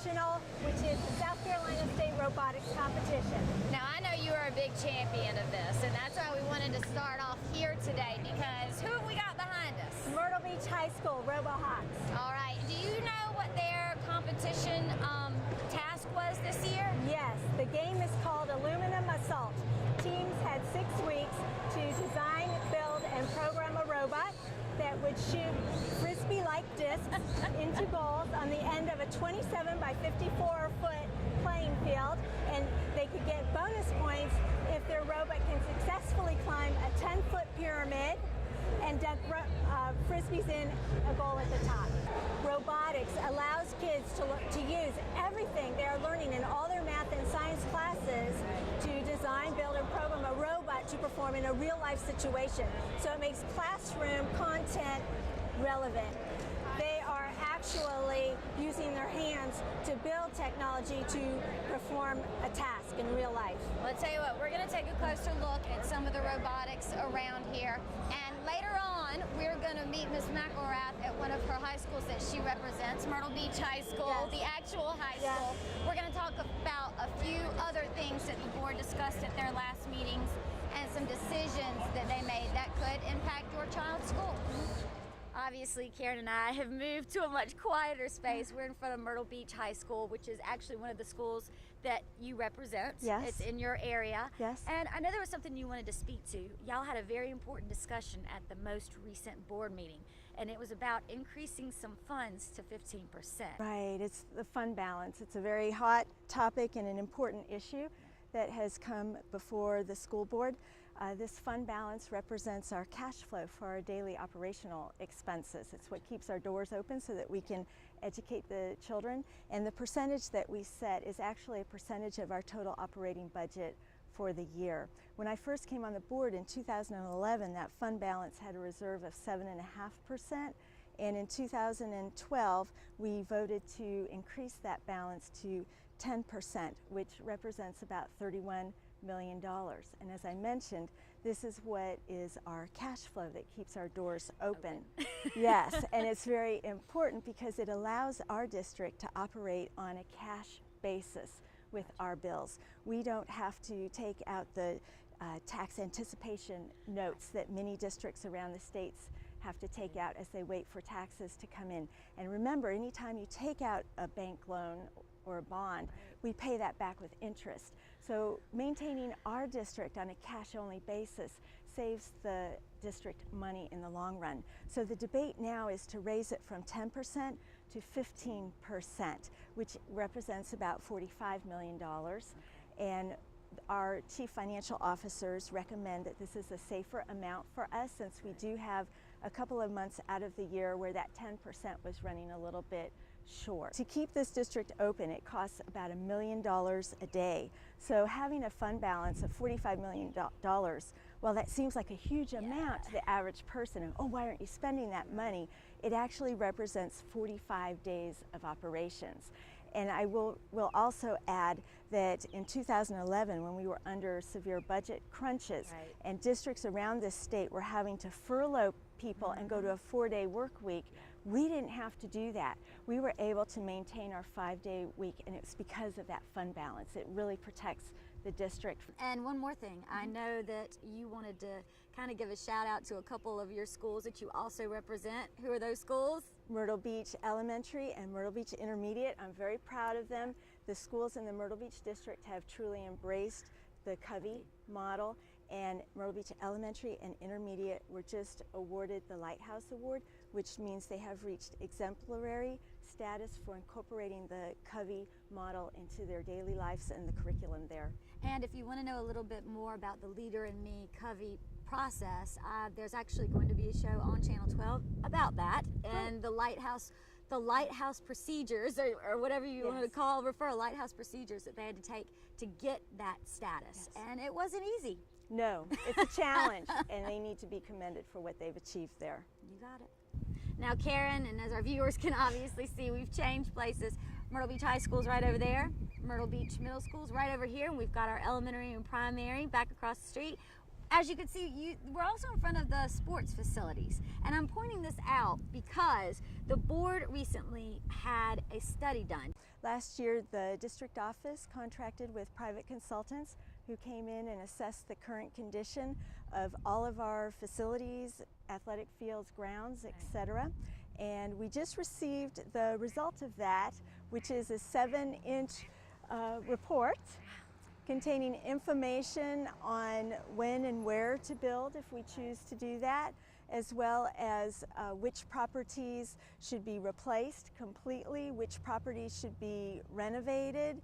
National, which is the South Carolina State Robotics Competition. Now, I know you are a big champion of this, and that's why we wanted to start off here today, because who have we got behind us? Myrtle Beach High School, RoboHawks. All right. Do you know what their competition task was this year? Yes, the game is called Aluminum Assault. Teams had 6 weeks to design, build, and program a robot that would shoot frisbee-like discs into goals on the end of a 27 by 54 foot playing field, and they could get bonus points if their robot can successfully climb a 10-foot pyramid and dunk frisbees in a goal at the top. Robotics allows kids to use everything they are learning in all their math and science classes to design, build, and program a robot to perform in a real-life situation. So it makes classroom content relevant. They are actually using their hands to build technology to perform a task in real life. Well, I'll tell you what, we're going to take a closer look at some of the robotics around here. And later on, we're going to meet Ms. McIlrath at one of her high schools that she represents, Myrtle Beach High School, yes. The actual high yes. school. We're going to talk about a few other things that the board discussed at their last meetings and some decisions that they made that could impact your child's school. Obviously, Karen and I have moved to a much quieter space. We're in front of Myrtle Beach High School, which is actually one of the schools that you represent. Yes. It's in your area. Yes. And I know there was something you wanted to speak to. Y'all had a very important discussion at the most recent board meeting, and it was about increasing some funds to 15%. Right, it's the fund balance. It's a very hot topic and an important issue that has come before the school board. This fund balance represents our cash flow for our daily operational expenses. It's what keeps our doors open so that we can educate the children. And the percentage that we set is actually a percentage of our total operating budget for the year. When I first came on the board in 2011, that fund balance had a reserve of 7.5%. And in 2012, we voted to increase that balance to 10%, which represents about $31 million. And as I mentioned, this is what is our cash flow that keeps our doors open. Yes, and it's very important because it allows our district to operate on a cash basis with our bills. We don't have to take out the tax anticipation notes that many districts around the states have to take out as they wait for taxes to come in. And remember, anytime you take out a bank loan or a bond, we pay that back with interest. So maintaining our district on a cash-only basis saves the district money in the long run. So the debate now is to raise it from 10% to 15%, which represents about $45 million. And our chief financial officers recommend that this is a safer amount for us, since we do have a couple of months out of the year where that 10% was running a little bit short. To keep this district open, it costs about $1 million a day. So having a fund balance of $45 million, well, that seems like a huge amount to the average person. And, oh, why aren't you spending that money? It actually represents 45 days of operations. And I will also add that in 2011, when we were under severe budget crunches, and districts around this state were having to furlough people and go to a 4-day work week, we didn't have to do that. We were able to maintain our 5-day week, and it's because of that fund balance. It really protects the district. And one more thing, I know that you wanted to kind of give a shout out to a couple of your schools that you also represent. Who are those schools? Myrtle Beach Elementary and Myrtle Beach Intermediate. I'm very proud of them. The schools in the Myrtle Beach district have truly embraced the Covey model, and Myrtle Beach Elementary and Intermediate were just awarded the Lighthouse Award, which means they have reached exemplary status for incorporating the Covey model into their daily lives and the curriculum there. And if you want to know a little bit more about the Leader in Me Covey process, there's actually going to be a show on Channel 12 about that, and the Lighthouse procedures, or whatever you want to refer Lighthouse procedures that they had to take to get that status. And it wasn't easy. No, it's a challenge, and they need to be commended for what they've achieved there. You got it. Now, Karen, and as our viewers can obviously see, we've changed places. Myrtle Beach High School's right over there. Myrtle Beach Middle School's right over here, and we've got our elementary and primary back across the street. as you can see, we're also in front of the sports facilities. And I'm pointing this out because the board recently had a study done. Last year, the district office contracted with private consultants who came in and assessed the current condition of all of our facilities, athletic fields, grounds, etc. And we just received the result of that, which is a 7-inch report containing information on when and where to build if we choose to do that, as well as which properties should be replaced completely, which properties should be renovated,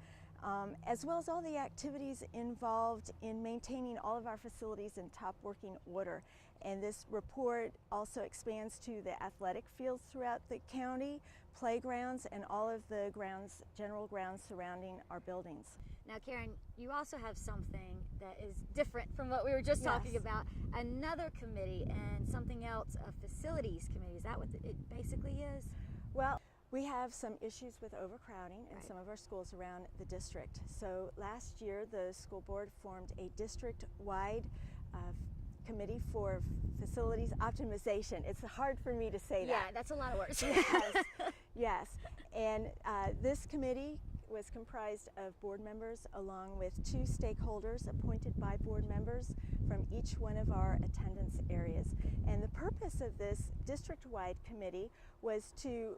as well as all the activities involved in maintaining all of our facilities in top working order. And this report also expands to the athletic fields throughout the county, playgrounds, and all of the grounds, general grounds surrounding our buildings. Now, Karen, you also have something that is different from what we were just talking about. Another committee and something else, a facilities committee. Is that what it basically is? Well, we have some issues with overcrowding in some of our schools around the district. So last year, the school board formed a district-wide committee for facilities optimization. It's hard for me to say that. Yeah, that's a lot of words. Yes, yes. And this committee was comprised of board members along with 2 stakeholders appointed by board members from each one of our attendance areas. And the purpose of this district-wide committee was to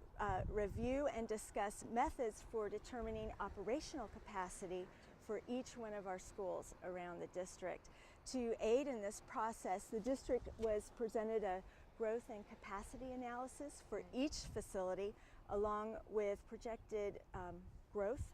review and discuss methods for determining operational capacity for each one of our schools around the district. To aid in this process, the district was presented a growth and capacity analysis for each facility along with projected growth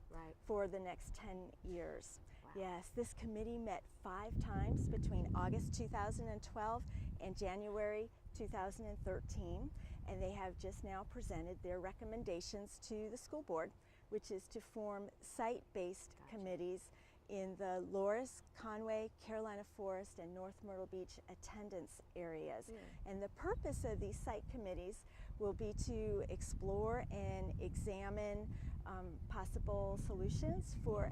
for the next 10 years. Wow. Yes, this committee met 5 times between August 2012 and January 2013, and they have just now presented their recommendations to the school board, which is to form site-based committees in the Loris, Conway, Carolina Forest, and North Myrtle Beach attendance areas. And the purpose of these site committees will be to explore and examine possible solutions for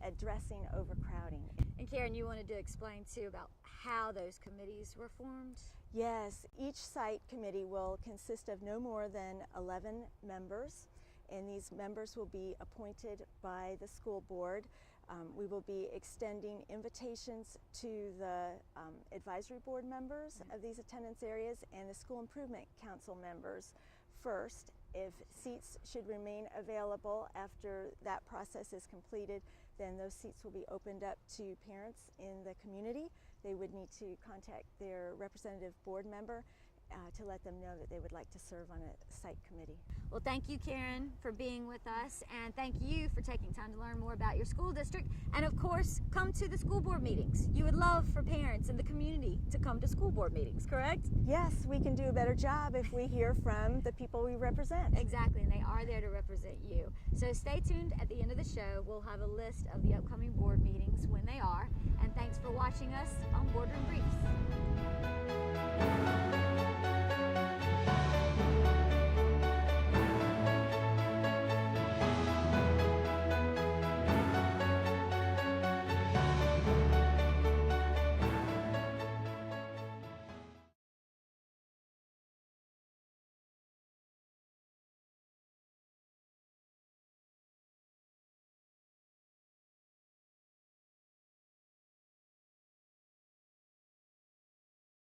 addressing overcrowding. And Karen, you wanted to explain too about how those committees were formed? Yes, each site committee will consist of no more than 11 members, and these members will be appointed by the school board. We will be extending invitations to the advisory board members of these attendance areas and the school improvement council members first. If seats should remain available after that process is completed, then those seats will be opened up to parents in the community. They would need to contact their representative board member to let them know that they would like to serve on a site committee. Well, thank you, Karen, for being with us, and thank you for taking time to learn more about your school district. And of course, come to the school board meetings. You would love for parents in the community to come to school board meetings, correct? Yes, we can do a better job if we hear from the people we represent. Exactly, and they are there to represent you. So stay tuned. At the end of the show, we'll have a list of the upcoming board meetings when they are. And thanks for watching us on Boardroom Briefs.